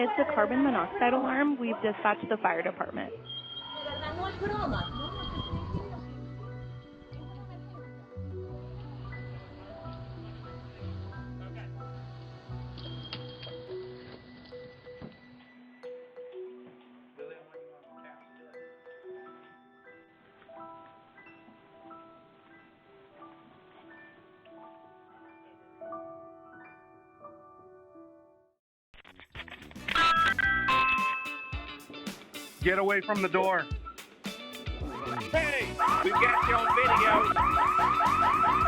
It's a carbon monoxide alarm. We've dispatched the fire department. Get away from the door. Hey, we've got you on video.